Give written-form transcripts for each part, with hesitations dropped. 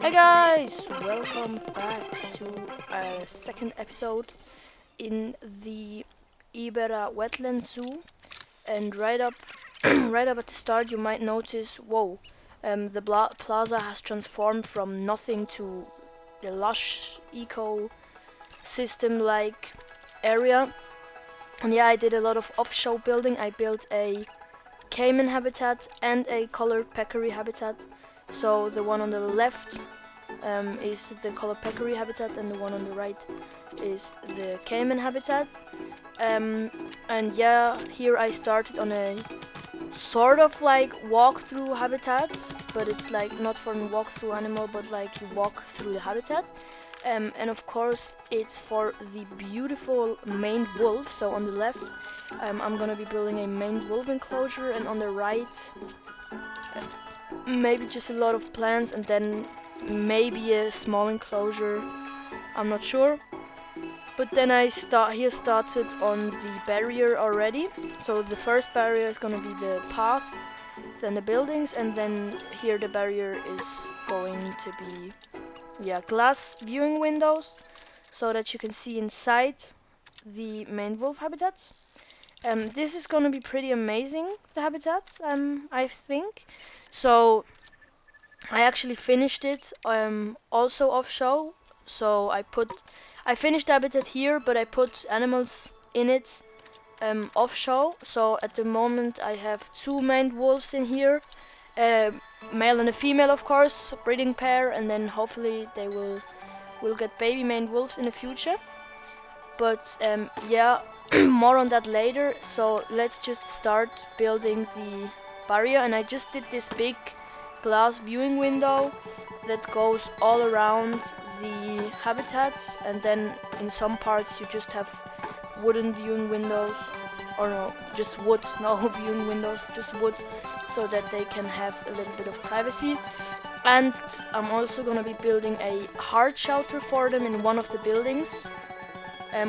Hey guys, welcome back to a second episode in the Ibera Wetland Zoo. And right up, right up at the start, you might notice, whoa, the plaza has transformed from nothing to a lush ecosystem-like area. And yeah, I did a lot of off-show building. I built a caiman habitat and a colored peccary habitat. So the one on the left is the colored peccary habitat, and the one on the right is the caiman habitat. And yeah, here I started on a sort of like walkthrough habitat, but it's like not for a walkthrough animal, but like you walk through the habitat. And of course, it's for the beautiful maned wolf. So on the left, I'm gonna be building a maned wolf enclosure, and on the right, maybe just a lot of plants, and then maybe a small enclosure. I'm not sure. But then I started on the barrier already. So the first barrier is gonna be the path, then the buildings, and then here the barrier is going to be glass viewing windows so that you can see inside the main wolf habitats. This is gonna be pretty amazing, the habitat, I think. So I actually finished it also off show. So I finished the habitat here, but I put animals in it off show. So at the moment I have two maned wolves in here, male and a female, of course, breeding pair, and then hopefully they will get baby maned wolves in the future. But yeah, more on that later. So let's just start building the barrier, and I just did this big glass viewing window that goes all around the habitat, and then in some parts you just have wooden viewing windows, or no, just wood, no viewing windows, just wood, so that they can have a little bit of privacy. And I'm also gonna be building a hard shelter for them in one of the buildings,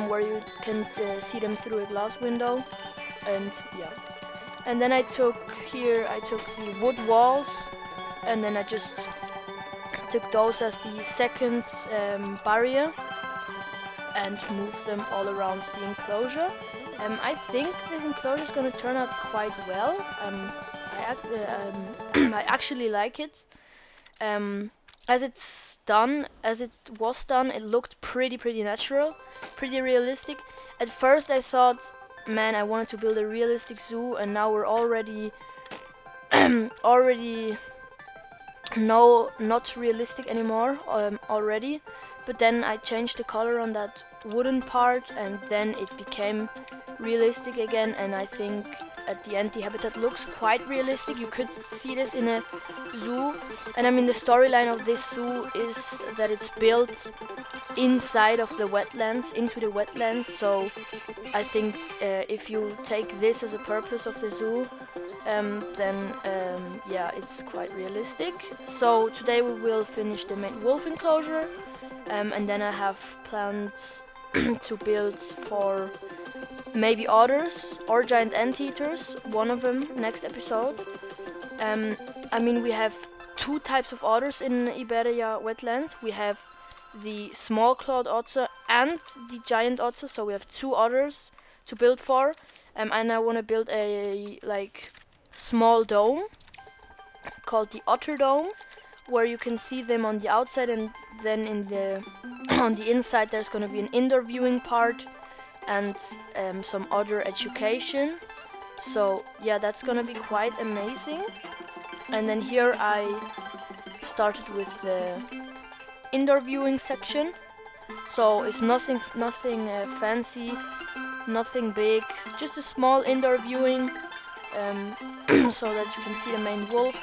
where you can see them through a glass window. And yeah, and then I took the wood walls, and then I just took those as the second barrier and moved them all around the enclosure. I think this enclosure is going to turn out quite well. I actually like it. As it was done, it looked pretty natural, pretty realistic. At first I thought, man, I wanted to build a realistic zoo, and now we're already no, not realistic anymore already. But then I changed the color on that wooden part, and then it became realistic again. And I think at the end the habitat looks quite realistic. You could see this in a zoo. And I mean, the storyline of this zoo is that it's built inside of the wetlands, into the wetlands. So I think if you take this as a purpose of the zoo, then yeah, it's quite realistic. So today we will finish the main wolf enclosure, and then I have plans to build for maybe otters or giant anteaters, one of them next episode. I mean, we have two types of otters in Ibera wetlands. We have the small clawed otter and the giant otter, so we have two otters to build for. And I want to build a small dome called the Otter Dome, where you can see them on the outside, and then in the on the inside there's going to be an indoor viewing part and some other education. So yeah, that's going to be quite amazing. And then here I started with the indoor viewing section. So it's nothing fancy, nothing big, just a small indoor viewing, so that you can see the main wolf.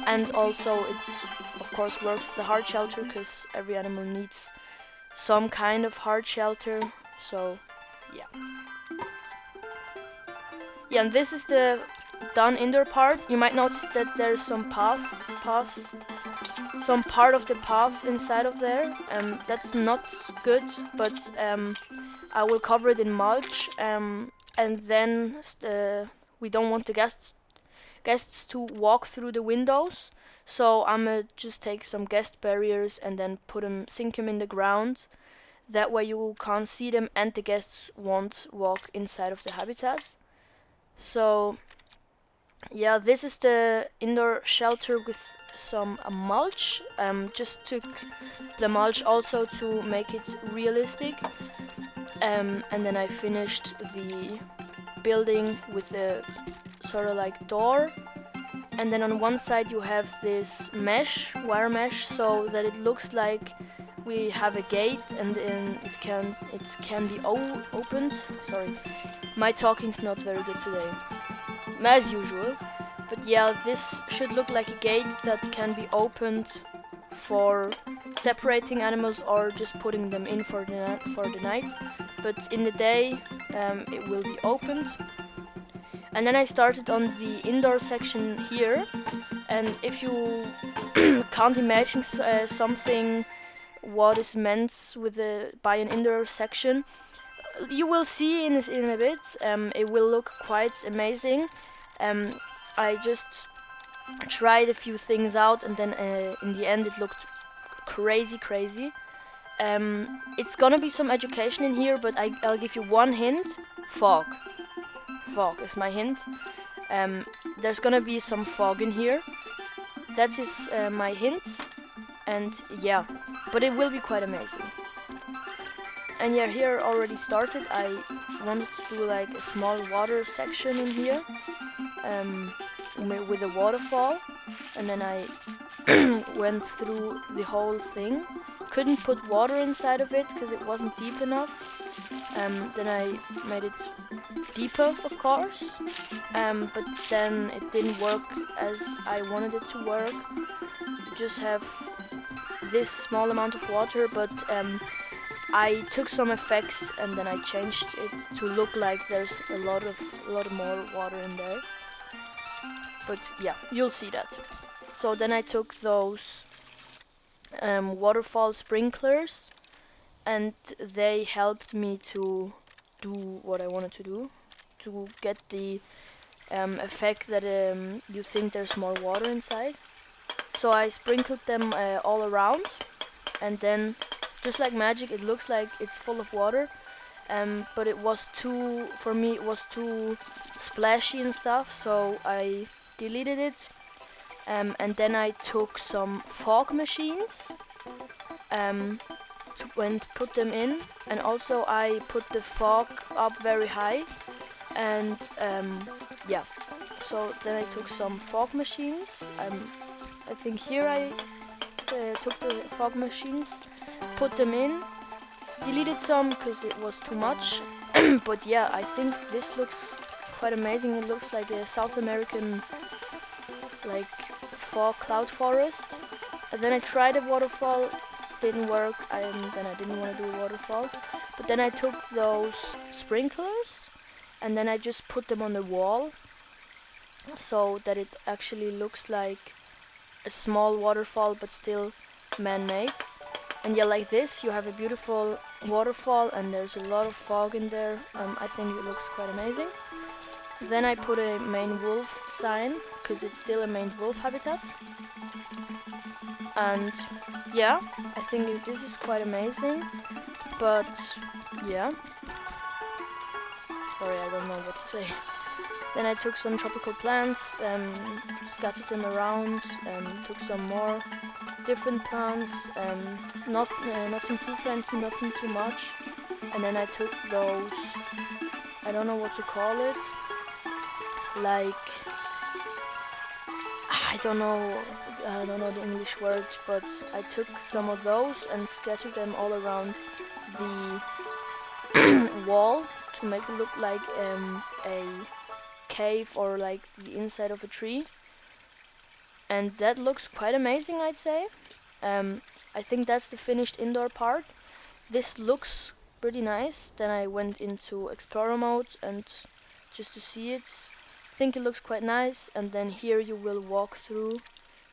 And also it of course works as a hard shelter, because every animal needs some kind of hard shelter. So yeah, and this is the done indoor part. You might notice that there's some paths, some part of the path inside of there. That's not good, but I will cover it in mulch, and then we don't want the guests guests to walk through the windows. So I'ma just take some guest barriers and then sink them in the ground. That way you can't see them and the guests won't walk inside of the habitat. So yeah, this is the indoor shelter with some mulch. Just took the mulch also to make it realistic. And then I finished the building with a sort of like door. And then on one side you have this mesh, wire mesh, so that it looks like we have a gate and it can be opened. Sorry, my talking's not very good today, as usual. But yeah, this should look like a gate that can be opened for separating animals or just putting them in for the night. But in the day, it will be opened. And then I started on the indoor section here. And if you can't imagine something what is meant by an indoor section, you will see in a bit. It will look quite amazing. I just tried a few things out, and then in the end it looked crazy. It's gonna be some education in here, but I'll give you one hint. Fog is my hint. There's gonna be some fog in here. That is my hint. And yeah, but it will be quite amazing. And yeah, here already started. I wanted to do like a small water section in here, with a waterfall, and then I went through the whole thing. Couldn't put water inside of it because it wasn't deep enough. Then I made it deeper, of course, but then it didn't work as I wanted it to work. Just have this small amount of water, but I took some effects and then I changed it to look like there's a lot more water in there. But yeah, you'll see that. So then I took those waterfall sprinklers, and they helped me to do what I wanted to do, to get the effect that you think there's more water inside. So I sprinkled them all around, and then just like magic, it looks like it's full of water, but it was too splashy and stuff, so I deleted it. And then I took some fog machines and put them in, and also I put the fog up very high, and yeah, so then I took some fog machines. I think here I took the fog machines, put them in, deleted some because it was too much. But yeah, I think this looks quite amazing. It looks like a South American like fog cloud forest. And then I tried a waterfall, didn't work, and then I didn't want to do a waterfall. But then I took those sprinklers and then I just put them on the wall so that it actually looks like a small waterfall but still man-made. And yeah, like this you have a beautiful waterfall and there's a lot of fog in there. I think it looks quite amazing. Then I put a Maine wolf sign because it's still a Maine wolf habitat. And yeah, I think this is quite amazing. But yeah, sorry, I don't know what to say. Then I took some tropical plants, scattered them around, took some more different plants, nothing too fancy, nothing too much. And then I took those, I don't know what to call it, like, I don't know the English word, but I took some of those and scattered them all around the wall to make it look like a cave or like the inside of a tree. And that looks quite amazing, I'd say. I think that's the finished indoor part. This looks pretty nice. Then I went into Explorer mode and just to see it. I think it looks quite nice. And then here you will walk through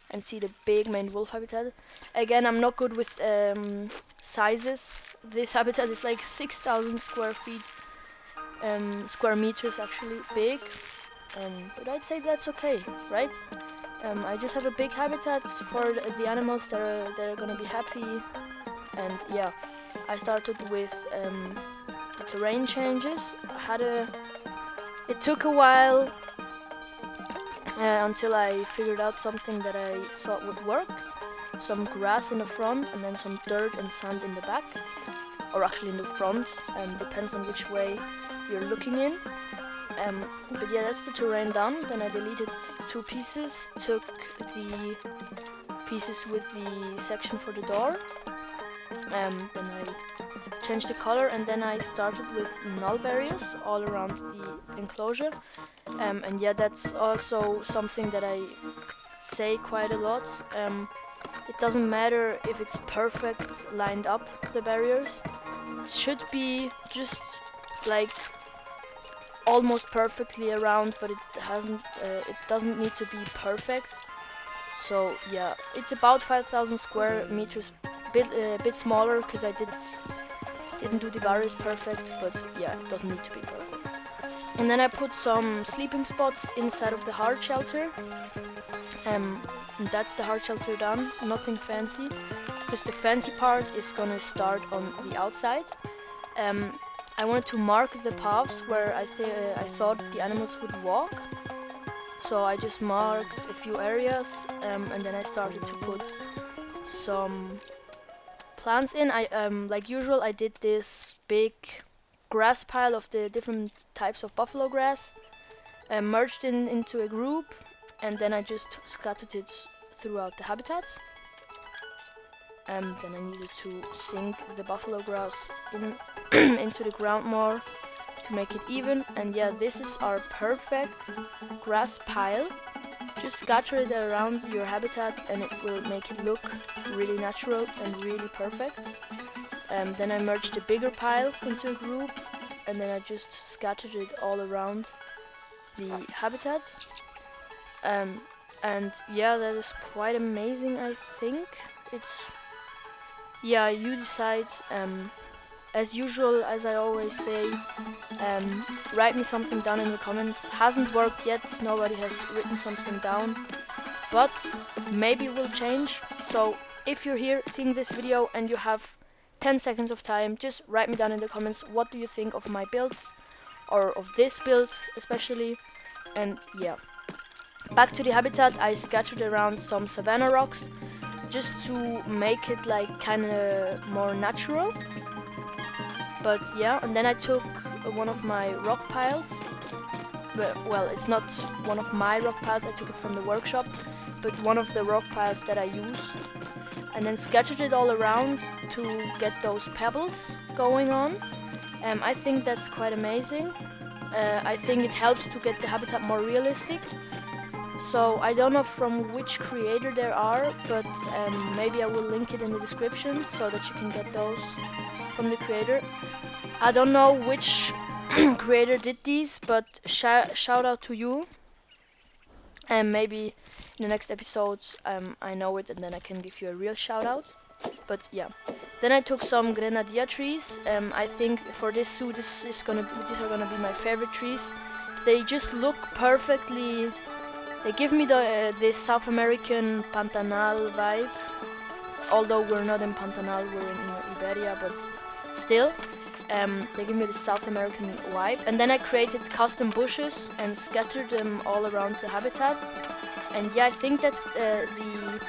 and see the big Maine wolf habitat. Again, I'm not good with sizes. This habitat is like 6,000 square meters actually, big. But I'd say that's okay, right? I just have a big habitat for the animals that are gonna be happy. And yeah, I started with the terrain changes. It took a while until I figured out something that I thought would work. Some grass in the front and then some dirt and sand in the back, or actually in the front, depends on which way you're looking in. But yeah, that's the terrain done. Then I deleted 2 pieces, took the pieces with the section for the door, then I changed the color, and then I started with null barriers all around the enclosure. And yeah, that's also something that I say quite a lot. It doesn't matter if it's perfect lined up, the barriers. It should be just like almost perfectly around, but it doesn't need to be perfect. So yeah, it's about 5,000 square meters, a bit smaller because I didn't do the barriers perfect, but yeah, it doesn't need to be perfect. And then I put some sleeping spots inside of the hard shelter. And that's the hard shelter done, nothing fancy, because the fancy part is gonna start on the outside. I wanted to mark the paths where I thought the animals would walk. So I just marked a few areas, and then I started to put some plants in. Like usual, I did this big grass pile of the different types of buffalo grass, merged into a group, and then I just scattered it throughout the habitat. And then I needed to sink the buffalo grass into the ground more to make it even. And yeah, this is our perfect grass pile. Just scatter it around your habitat and it will make it look really natural and really perfect. Then I merged the bigger pile into a group, and then I just scattered it all around the habitat. And yeah, that is quite amazing, I think. Yeah, you decide. As usual, as I always say, write me something down in the comments. Hasn't worked yet, nobody has written something down, but maybe it will change. So if you're here seeing this video and you have 10 seconds of time, just write me down in the comments what do you think of my builds, or of this build especially. And yeah, back to the habitat, I scattered around some savanna rocks just to make it like kinda more natural. But yeah, and then I took one of my rock piles. Well, it's not one of my rock piles, I took it from the workshop, but one of the rock piles that I use, and then scattered it all around to get those pebbles going on. I think that's quite amazing. I think it helps to get the habitat more realistic. So I don't know from which creator they are, but maybe I will link it in the description so that you can get those from the creator. I don't know which creator did these, but shout out to you. And maybe in the next episode I know it and then I can give you a real shout out. But yeah, then I took some grenadier trees. I think for this zoo these are gonna be my favorite trees. They just look perfectly. They give me this South American Pantanal vibe. Although we're not in Pantanal, we're in Ibera, but still, they give me the South American vibe. And then I created custom bushes and scattered them all around the habitat. And yeah, I think that's the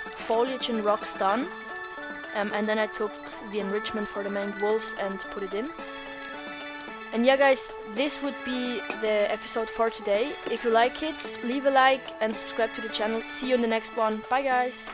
foliage and rocks done. And then I took the enrichment for the maned wolves and put it in. And yeah guys, this would be the episode for today. If you like it, leave a like and subscribe to the channel. See you in the next one. Bye guys!